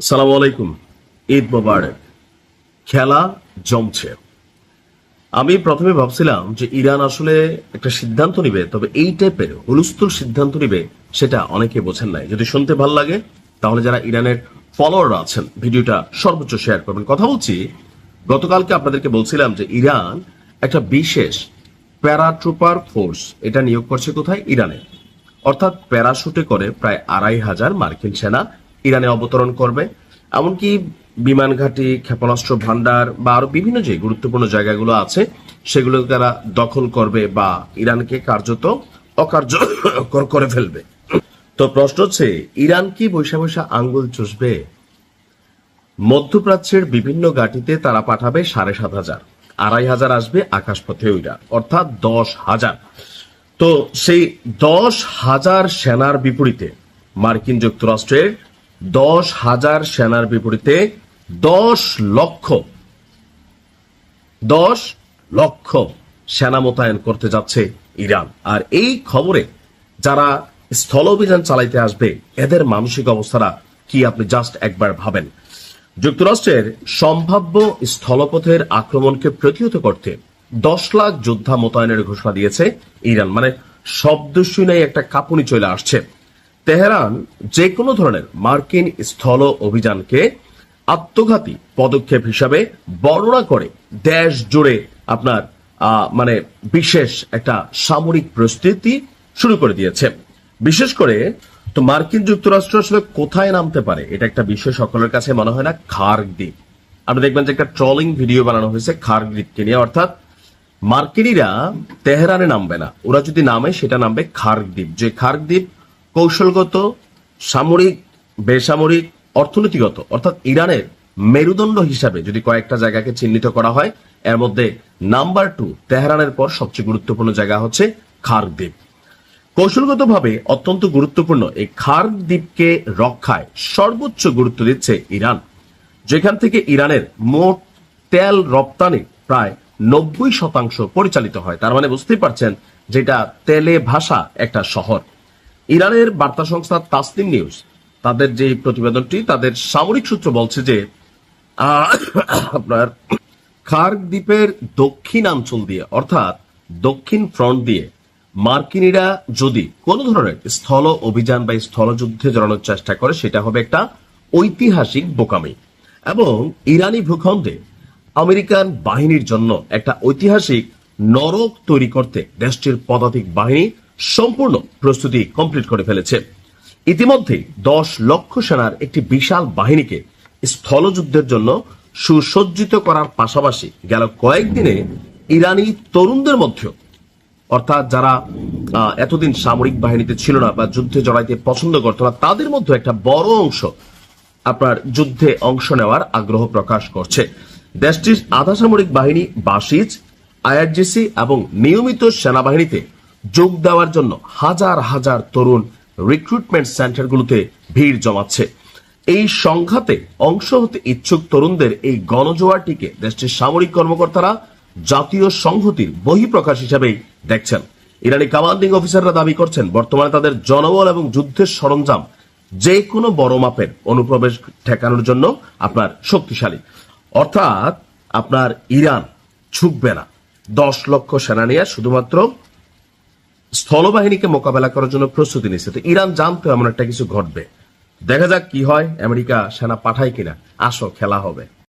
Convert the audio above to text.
আসসালামু আলাইকুম। ঈদ মোবারক। খেলা জমছে। আমি প্রথমে ভাবছিলাম যে ইরান আসলে একটা সিদ্ধান্ত নিবে, তবে এই টাইপের হুলস্থুল সিদ্ধান্ত নিবে সেটা অনেকে বোঝেন নাই। যদি শুনতে ভালো লাগে তাহলে যারা ইরানের ফলোয়ার আছেন ভিডিওটা সর্বোচ্চ শেয়ার করবেন। কথা বলছি, গতকালকে আপনাদেরকে বলছিলাম যে ইরান একটা বিশেষ প্যারাট্রুপার ফোর্স এটা নিয়োগ করছে কোথায়? ইরানে। অর্থাৎ প্যারাশুটে করে প্রায় 2,500 মার্কিন সেনা ইরানে অবতরণ করবে। এমনকি বিমান ঘাঁটি, ক্ষেপণাস্ত্র ভান্ডার বা আরো বিভিন্ন যে গুরুত্বপূর্ণ জায়গাগুলো আছে সেগুলো তারা দখল করবে বা ইরানকে কার্যত অকার্যকর করে ফেলবে। তো প্রশ্ন হচ্ছে, ইরান কি বৈশা বৈশা আঙ্গুল চুষবে? মধ্যপ্রাচ্যের বিভিন্ন ঘাঁটিতে তারা পাঠাবে 7,500, 2,500 আসবে আকাশপথে ওইটা, অর্থাৎ 10,000। তো সেই 10,000 সেনার বিপরীতে মার্কিন যুক্তরাষ্ট্রের 10,000 সেনার বিপরীতে 10 লক্ষ 10 লক্ষ সেনা মোতায়েন করতে যাচ্ছে ইরান। আর এই খবরে যারা স্থল অভিযান চালাইতে আসবে এদের মানসিক অবস্থাটা কি আপনি জাস্ট একবার ভাবেন। যুক্তরাষ্ট্রের সম্ভাব্য স্থলপথের আক্রমণকে প্রতিহত করতে 10 লাখ যোদ্ধা মোতায়েনের ঘোষণা দিয়েছে ইরান। মানে শব্দ শুনেই একটা কাঁপুনি চলে আসছে। তেহরান যে কোনো ধরনের মার্কিন স্থল অভিযানকে আত্মঘাতী পদক্ষেপ হিসাবে বর্ণনা করে দেশ জুড়ে আপনার মানে বিশেষ একটা সামরিক প্রস্তুতি শুরু করে দিয়েছে। বিশেষ করে তো মার্কিন যুক্তরাষ্ট্র আসলে কোথায় নামতে পারে এটা একটা বিষয় সকলের কাছে মনে হয় না। খার্গ দ্বীপ, আপনি দেখবেন যে একটা ট্রলিং ভিডিও বানানো হয়েছে খার্গ দ্বীপকে নিয়ে। অর্থাৎ মার্কিনীরা তেহরানে নামবে না, ওরা যদি নামে সেটা নামবে খার্গ দ্বীপ। যে খার্গ দ্বীপ কৌশলগত, সামরিক, বেসামরিক, অর্থনীতিগত অর্থাৎ ইরানের মেরুদণ্ড হিসাবে যদি কয়েকটা জায়গাকে চিহ্নিত করা হয় এর মধ্যে নাম্বার 2 তেহরানের পর সবচেয়ে গুরুত্বপূর্ণ জায়গা হচ্ছে খার্গ দ্বীপ। কৌশলগতভাবে অত্যন্ত গুরুত্বপূর্ণ এই খার্গ দ্বীপকে রক্ষায় সর্বোচ্চ গুরুত্ব দিচ্ছে ইরান, যেখান থেকে ইরানের মোট তেল রপ্তানি প্রায় 90% পরিচালিত হয়। তার মানে বুঝতেই পারছেন যেটা তেলে ভাসা একটা শহর। ইরানের বার্তা সংস্থা তাসনিম নিউজ তাদের যে প্রতিবেদনটি, তাদের সামরিক সূত্র বলছে যে আপনার খার্গ দ্বীপের দক্ষিণাঞ্চল দিয়ে অর্থাৎ দক্ষিণ ফ্রন্ট দিয়ে মার্কিনীরা যদি কোনো ধরনের স্থল অভিযান বা স্থলযুদ্ধে জড়ানোর চেষ্টা করে সেটা হবে একটা ঐতিহাসিক বোকামি, এবং ইরানি ভূখণ্ডে আমেরিকান বাহিনীর জন্য একটা ঐতিহাসিক নরক তৈরি করতে দেশটির পদাতিক বাহিনী সম্পূর্ণ প্রস্তুতি কমপ্লিট করে ফেলেছে। ইতিমধ্যে 10 লক্ষ সেনার একটি বিশাল বাহিনীকে স্থলযুদ্ধের জন্য সুসজ্জিত করার পাশাপাশি গেল কয়েকদিনে ইরানি তরুণদের মধ্যেও, অর্থাৎ যারা এতদিন সামরিক বাহিনীতে ছিল না বা যুদ্ধে জড়াইতে পছন্দ করতো না, তাদের মধ্যে একটা বড় অংশ আপনার যুদ্ধে অংশ নেওয়ার আগ্রহ প্রকাশ করছে। দেশটির আধা সামরিক বাহিনী বাসিজ, আইআরজিসি এবং নিয়মিত সেনাবাহিনীতে যোগ দেওয়ার জন্য হাজার হাজার তরুণ রিক্রুটমেন্ট সেন্টারগুলোতে ভিড় জমাচ্ছে। এই সংঘাতে অংশ হতে ইচ্ছুক তরুণদের এই গণজোয়ারটিকে দেশটির সামরিক কর্মকর্তারা জাতীয় সংহতির বহিঃপ্রকাশ হিসেবেই দেখছেন। ইরানি কমান্ডিং অফিসাররা দাবি করছেন বর্তমানে তাদের জনবল এবং যুদ্ধের সরঞ্জাম যে কোনো বড় মাপের অনুপ্রবেশ ঠেকানোর জন্য আপনার শক্তিশালী। অর্থাৎ আপনার ইরান ছুটবে না 10 লক্ষ সেনা নিয়ে, শুধুমাত্র স্থলবাহিনীকে মোকাবেলা করার জন্য প্রস্তুতি নিচ্ছে। তো ইরান জানতো এমন একটা কিছু ঘটবে। দেখা যাক কি হয়, আমেরিকা সেনা পাঠায় কিনা। আসো, খেলা হবে।